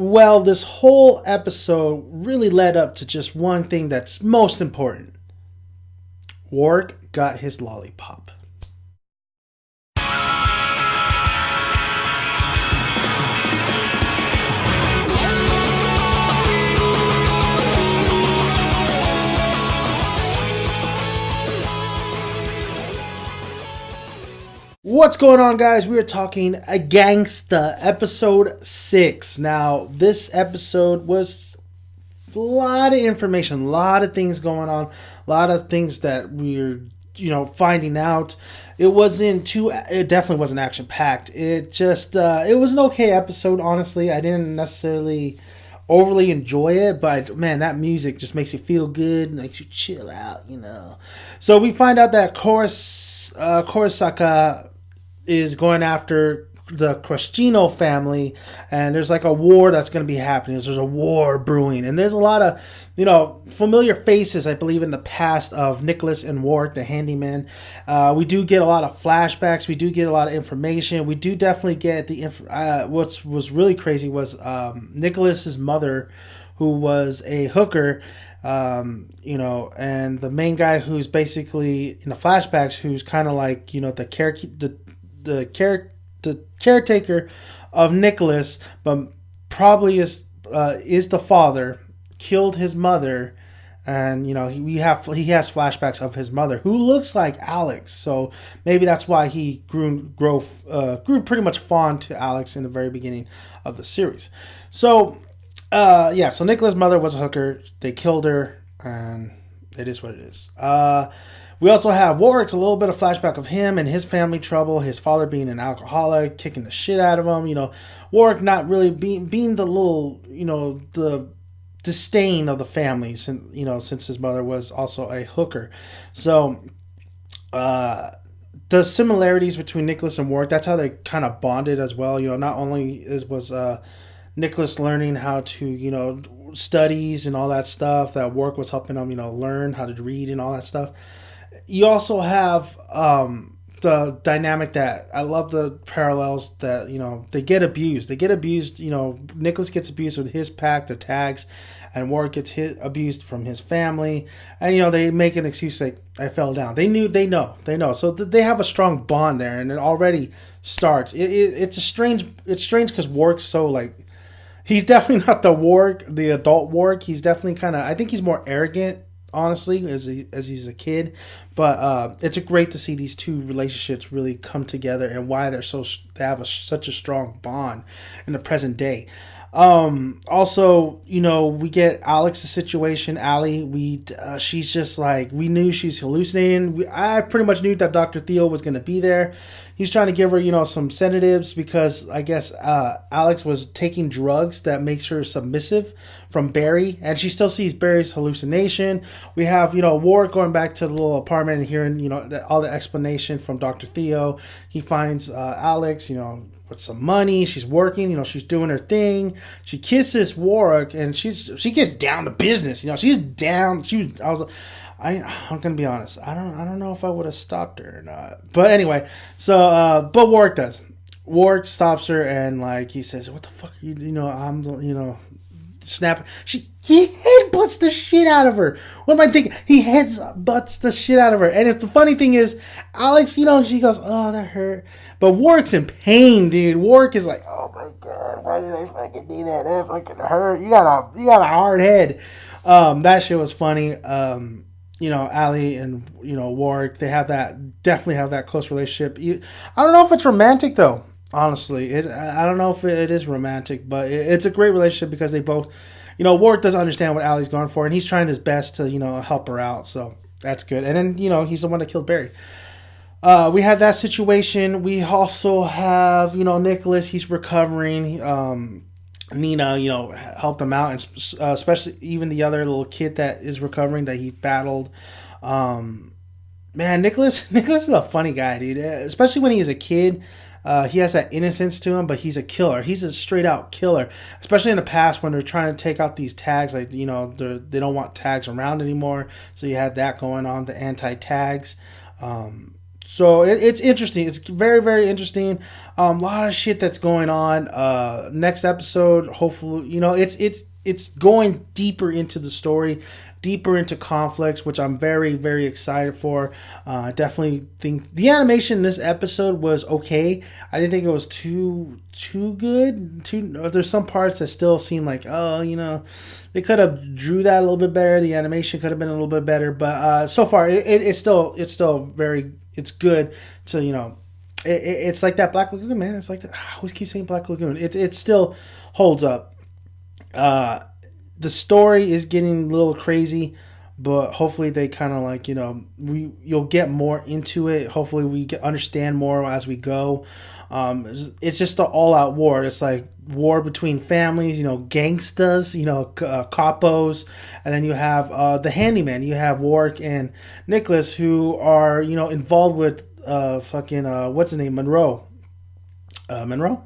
Well, this whole episode really led up to just one thing that's most important. Warwick got his lollipop. What's going on, guys? We are talking a Gangsta, episode 6. Now, this episode was a lot of information, a lot of things going on, a lot of things that we're, finding out. It definitely wasn't action packed. It was an okay episode, honestly. I didn't necessarily overly enjoy it, but man, that music just makes you feel good, makes you chill out, So we find out that Kurosaka is going after the Crostino family, and there's like a war that's going to be happening. There's a war brewing, and there's a lot of familiar faces, I believe, in the past of Nicholas and Warwick, the handyman. We do get a lot of flashbacks. We do get a lot of information. We do definitely get what was really crazy was Nicholas's mother, who was a hooker. And the main guy who's basically in the flashbacks, who's kind of like the caretaker of Nicholas, but probably is the father, killed his mother, and he has flashbacks of his mother, who looks like Alex. So maybe that's why he grew pretty much fond to Alex in the very beginning of the series. So so Nicholas' mother was a hooker. They killed her, and it is what it is. We also have Warwick, a little bit of flashback of him and his family trouble, his father being an alcoholic, kicking the shit out of him. Warwick not really being the little, the disdain of the family, since his mother was also a hooker. So, the similarities between Nicholas and Warwick, that's how they kind of bonded as well. Not only was Nicholas learning how to, studies and all that stuff, that Warwick was helping him, learn how to read and all that stuff. You also have the dynamic that I love, the parallels that, they get abused. Nicholas gets abused with his pack, the tags, and Warwick gets abused from his family. And, they make an excuse like, I fell down. They know. So they have a strong bond there, and it already starts. It's strange because Warwick's so, like, he's definitely not the adult Warwick. He's definitely I think he's more arrogant, honestly, as he's a kid. But it's great to see these two relationships really come together, and why they have such a strong bond in the present day. Also, we get Alex's situation. Allie, she's just like, we knew she's hallucinating. I pretty much knew that Dr. Theo was going to be there. He's trying to give her, some sedatives, because I guess Alex was taking drugs that makes her submissive from Barry, and she still sees Barry's hallucination. We have, Warwick going back to the little apartment and hearing, all the explanation from Dr. Theo. He finds Alex, with some money. She's working, she's doing her thing. She kisses Warwick, and she gets down to business. She's down. I'm gonna be honest. I don't know if I would have stopped her or not. But anyway, so but Warwick does. Warwick stops her, and like he says, "What the fuck are you? I'm snap." He headbutts the shit out of her. What am I thinking? He headbutts the shit out of her. And if the funny thing is, Alex, she goes, "Oh, that hurt." But Warwick's in pain, dude. Warwick is like, "Oh my god, why did I fucking do that? That fucking hurt. You got a hard head." That shit was funny. Allie and Warwick, definitely have that close relationship. I don't know if it's romantic though. Honestly, I don't know if it is romantic, but it's a great relationship because they both, Warwick doesn't understand what Allie's going for, and he's trying his best to help her out. So that's good. And then he's the one that killed Barry. We have that situation. We also have Nicholas. He's recovering. Nina, helped him out, and especially even the other little kid that is recovering that he battled. Man, Nicholas is a funny guy, dude. Especially when he is a kid. He has that innocence to him, but he's a killer. He's a straight out killer. Especially in the past when they're trying to take out these tags, like they don't want tags around anymore. So you had that going on, the anti-tags. So it's interesting. It's very, very interesting. A lot of shit that's going on. Next episode, hopefully, it's going deeper into the story, deeper into conflicts, which I'm very, very excited for. I definitely think the animation in this episode was okay. I didn't think it was too good. There's some parts that still seem like, they could have drew that a little bit better. The animation could have been a little bit better, but so far it's still very, it's good. So it's like that Black Lagoon, man. It's like that. I always keep saying Black Lagoon. It still holds up. The story is getting a little crazy, but hopefully they kind of like you'll get more into it. Hopefully we understand more as we go. It's just the all-out war. It's like war between families, gangstas, capos, and then you have the handyman. You have Warwick and Nicholas, who are involved with what's his name, Monroe. Monroe,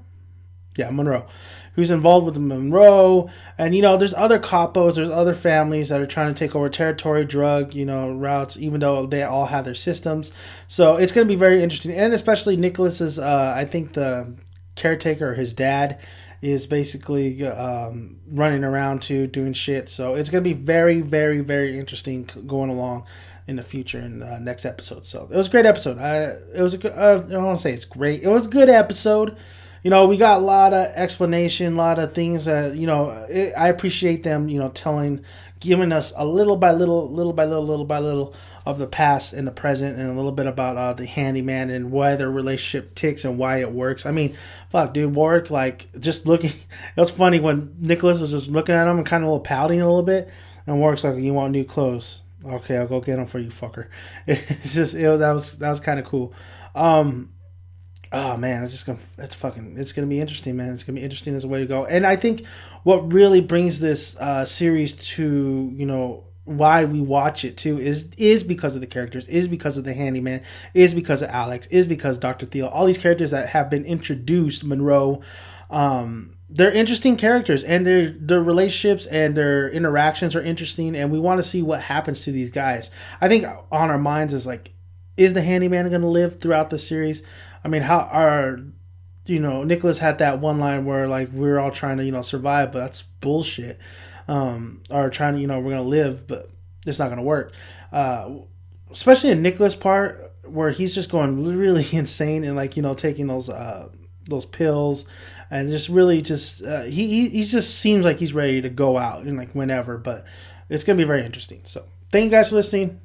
yeah, Monroe. Who's involved with the Monroe, and there's other capos, there's other families that are trying to take over territory, drug routes, even though they all have their systems. So it's going to be very interesting, and especially Nicholas's. I think the caretaker, his dad, is basically running around too, doing shit. So it's going to be very, very, very interesting going along in the future in next episode. So it was a great episode. It was a good. I don't want to say it's great. It was a good episode. We got a lot of explanation, a lot of things that, I appreciate them, giving us a little by little of the past and the present, and a little bit about the handyman and why their relationship ticks and why it works. I mean, fuck, dude, Warwick, like, just looking, it was funny when Nicholas was just looking at him and kind of a little pouting a little bit, and Warwick's like, you want new clothes? Okay, I'll go get them for you, fucker. It's just, that was kind of cool. Oh man, it's gonna be interesting, man. It's gonna be interesting as a way to go. And I think what really brings this series to why we watch it too is because of the characters, is because of the handyman, is because of Alex, is because Dr. Thiel, all these characters that have been introduced, Monroe. They're interesting characters, and their relationships and their interactions are interesting, and we want to see what happens to these guys. I think on our minds is like, is the handyman going to live throughout the series? I mean, how are, Nicholas had that one line where like we're all trying to, survive, but that's bullshit. Or trying to, we're going to live, but it's not going to work. Especially in Nicholas' part where he's just going really insane and like, taking those pills and just really he just seems like he's ready to go out and like whenever, but it's going to be very interesting. So thank you guys for listening.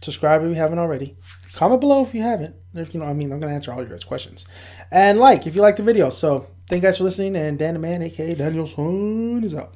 Subscribe if you haven't already. Comment below if you haven't. I'm going to answer all your guys' questions. And if you like the video. So, thank you guys for listening. And Dan the Man, a.k.a. Daniel's Son, is out.